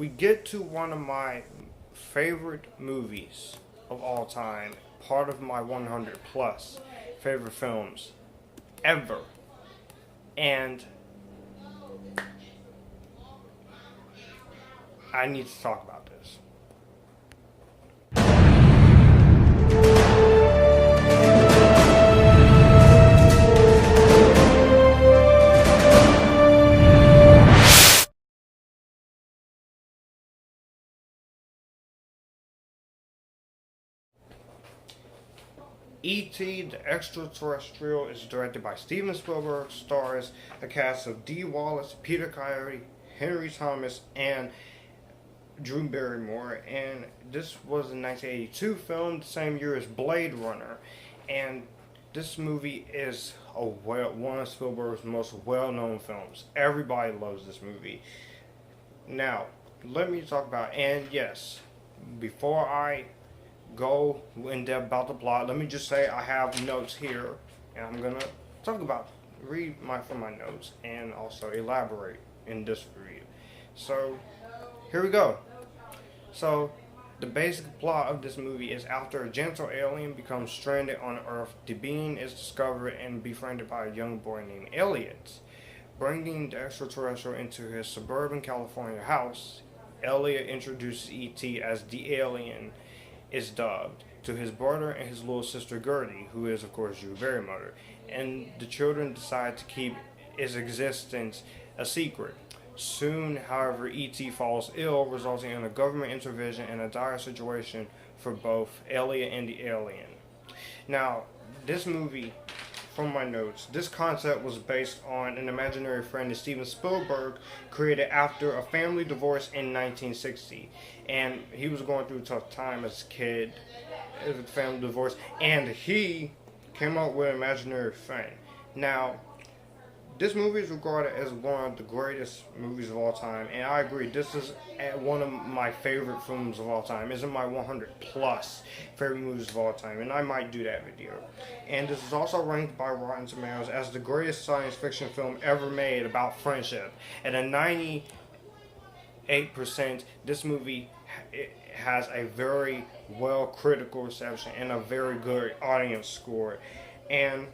we get to one of my favorite movies of all time, part of my 100 plus favorite films ever. And I need to talk about this. E.T. the Extra Terrestrial is directed by Steven Spielberg, stars a cast of Dee Wallace, Peter Coyote, Henry Thomas, and Drew Barrymore. And this was a 1982 film, the same year as Blade Runner. And this movie is one of Spielberg's most well-known films. Everybody loves this movie. Now, let me talk about, and yes, before I go in depth about the plot, let me just say I have notes here, and I'm gonna read from my notes, and also elaborate in this review. So here we go. So the basic plot of this movie is after a gentle alien becomes stranded on Earth, the being is discovered and befriended by a young boy named Elliot. Bringing the extraterrestrial into his suburban California house, Elliot introduces E.T. as the alien is dubbed to his brother and his little sister Gertie, who is of course Drew Barrymore, and the children decide to keep his existence a secret. Soon, however, E.T. falls ill, resulting in a government intervention and a dire situation for both Elliot and the alien. Now, this movie, from my notes, this concept was based on an imaginary friend that Steven Spielberg created after a family divorce in 1960. And he was going through a tough time as a kid, as a family divorce, and he came up with an imaginary friend. Now, this movie is regarded as one of the greatest movies of all time, and I agree, this is one of my favorite films of all time. It's in my 100 plus favorite movies of all time, and I might do that video. And this is also ranked by Rotten Tomatoes as the greatest science fiction film ever made about friendship. At a 98%, this movie has a very well critical reception and a very good audience score. And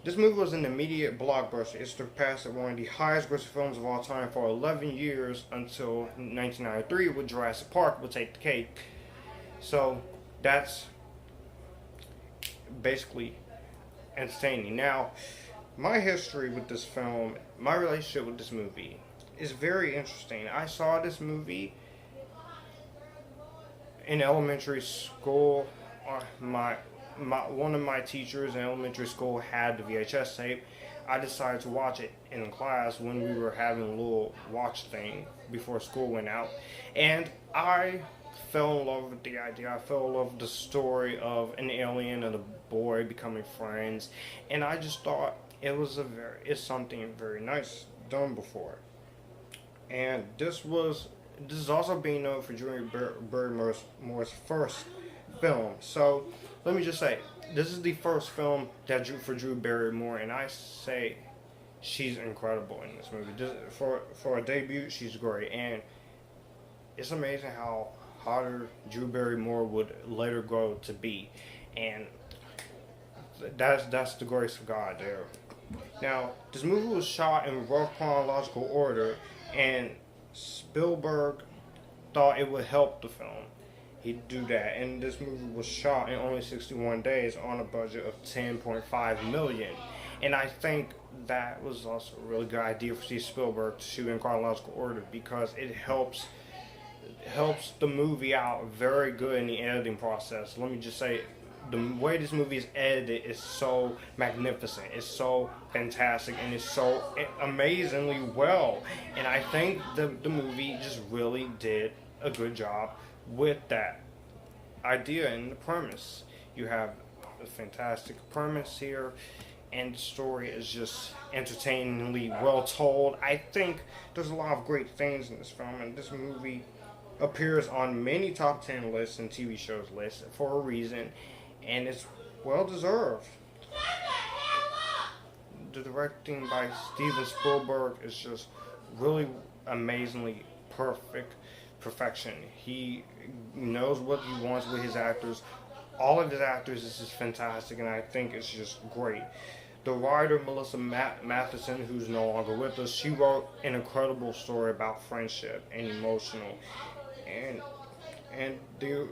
this movie was an immediate blockbuster. It surpassed one of the highest grossing films of all time for 11 years until 1993, with Jurassic Park would take the cake. So that's basically entertaining. Now, my history with this film, my relationship with this movie is very interesting. I saw this movie in elementary school. One of my teachers in elementary school had the VHS tape. I decided to watch it in class when we were having a little watch thing before school went out. And I fell in love with the idea. I fell in love with the story of an alien and a boy becoming friends. And I just thought it's something very nice done before. And this is also being known for Drew Barrymore's first film. So let me just say, this is the first film for Drew Barrymore, and I say she's incredible in this movie. For a debut, she's great, and it's amazing how hotter Drew Barrymore would later grow to be, and that's the grace of God there. Now, this movie was shot in rough chronological order, and Spielberg thought it would help the film. He'd do that, and this movie was shot in only 61 days on a budget of $10.5 million. And I think that was also a really good idea for Steve Spielberg to shoot in chronological order, because it helps the movie out very good in the editing process. Let me just say, the way this movie is edited is so magnificent, it's so fantastic, and it's so amazingly well. And I think the movie just really did a good job with that idea and the premise. You have a fantastic premise here, and the story is just entertainingly well told. I think there's a lot of great things in this film, and this movie appears on many top 10 lists and TV shows lists for a reason, and it's well deserved. The directing by Steven Spielberg is just really amazingly perfection. He knows what he wants with his actors. All of his actors is just fantastic, and I think it's just great. The writer Melissa Mathison, who's no longer with us, she wrote an incredible story about friendship and emotional, and and the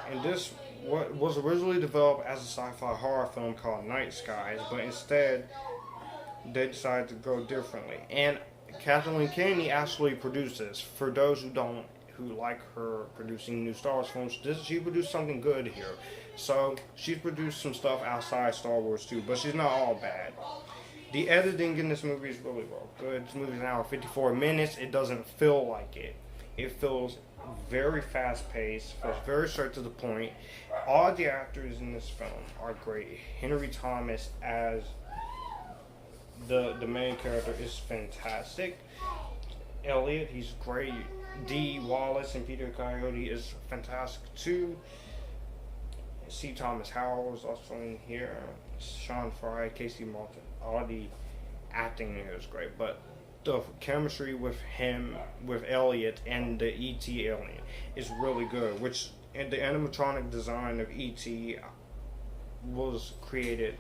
and this what was originally developed as a sci-fi horror film called Night Skies, but instead they decided to go differently. And Kathleen Kennedy actually produced this. For those who like her producing new Star Wars films, she produced something good here. So she's produced some stuff outside Star Wars too, but she's not all bad. The editing in this movie is really well good. This movie is an hour 54 minutes. It doesn't feel like it. It feels very fast paced, feels very straight to the point. All the actors in this film are great. Henry Thomas as the main character is fantastic. Elliot, he's great. D. Wallace and Peter Coyote is fantastic too. C. Thomas Howell is also in here. Sean Fry, Casey Malton. All the acting in here is great, but the chemistry with him, with Elliot, and the E.T. alien is really good. And the animatronic design of E.T. was created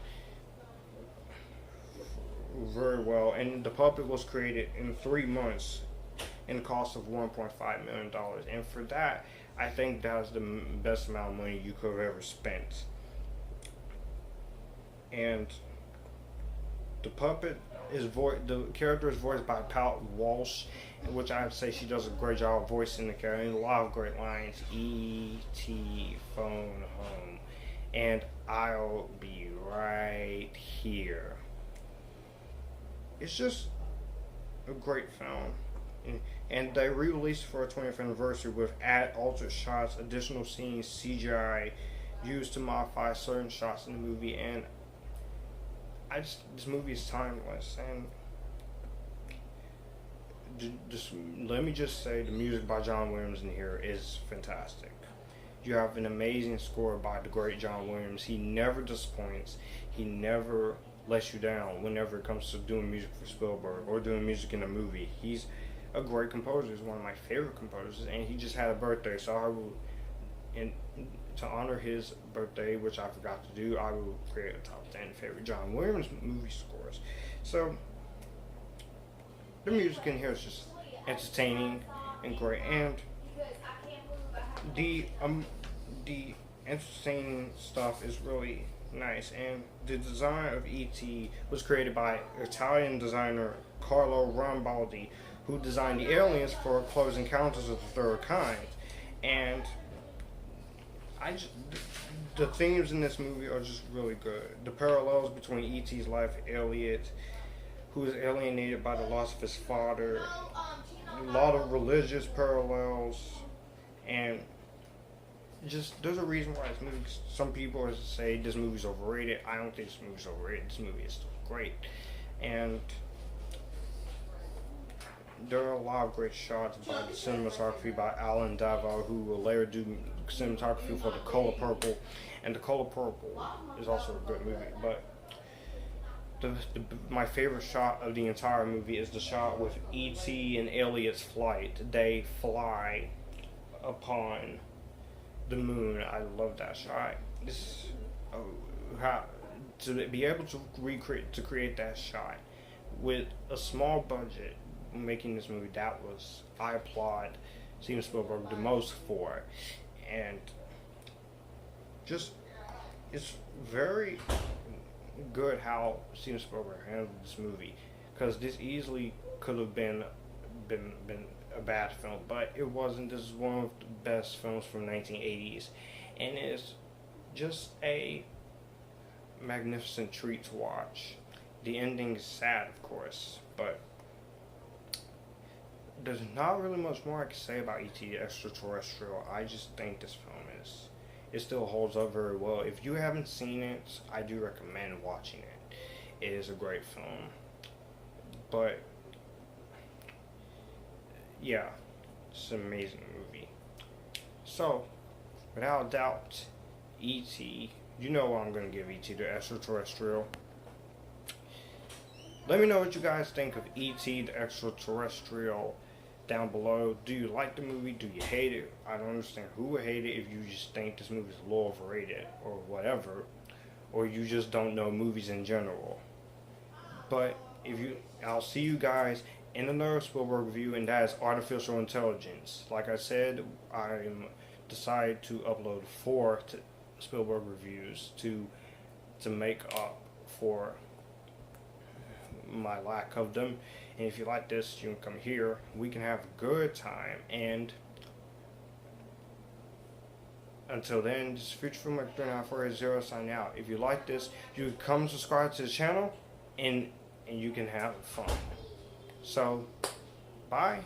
very well, and the puppet was created in 3 months and the cost of $1.5 million. And for that, I think that was the best amount of money you could have ever spent. And the the character is voiced by Pat Walsh, which I would say she does a great job voicing the character. And a lot of great lines. E.T. phone home, and I'll be right here. It's just a great film. And they re-released for a 20th anniversary with altered shots, additional scenes, CGI used to modify certain shots in the movie, and this movie is timeless. And let me just say, the music by John Williams in here is fantastic. You have an amazing score by the great John Williams. He never disappoints. He never lets you down whenever it comes to doing music for Spielberg or doing music in a movie. He's a great composer. He's one of my favorite composers, and he just had a birthday, so I will, and to honor his birthday, which I forgot to do, I will create a top 10 favorite John Williams movie scores. So the music in here is just entertaining and great, and the entertaining stuff is really nice. And the design of E.T. was created by Italian designer Carlo Rambaldi, who designed the aliens for Close Encounters of the Third Kind. And the themes in this movie are just really good. The parallels between E.T.'s life, Elliot, who is alienated by the loss of his father, a lot of religious parallels, and just there's a reason why this movie, some people say this movie's overrated. I don't think this movie's overrated. This movie is still great. And there are a lot of great shots by the cinematography by Alan Davo, who will later do cinematography for The Color Purple, and The Color Purple is also a good movie. But my favorite shot of the entire movie is the shot with E.T. and Elliot's flight. They fly upon the moon. I love that shot. To be able to create that shot with a small budget, making this movie, I applaud Steven Spielberg the most for. And just, it's very good how Steven Spielberg handled this movie, because this easily could have been a bad film, but it wasn't. This is one of the best films from 1980s, and it's just a magnificent treat to watch. The ending is sad, of course, but there's not really much more I can say about E.T. Extra Terrestrial. I just think this film it still holds up very well. If you haven't seen it, I do recommend watching it. It is a great film. But yeah, it's an amazing movie. So, without a doubt, E.T., you know what I'm going to give E.T. the Extra Terrestrial. Let me know what you guys think of E.T. the Extraterrestrial. down below. Do you like the movie? Do you hate it? I don't understand who would hate it if you just think this movie is a little overrated or whatever, or you just don't know movies in general. But I'll see you guys in another Spielberg review, and that is artificial intelligence. Like I said, I decided to upload 4 Spielberg reviews to make up for my lack of them. And if you like this, you can come here. We can have a good time. And until then, this is Future Film 39480 signing out. If you like this, you can come subscribe to the channel, and you can have fun. So, bye.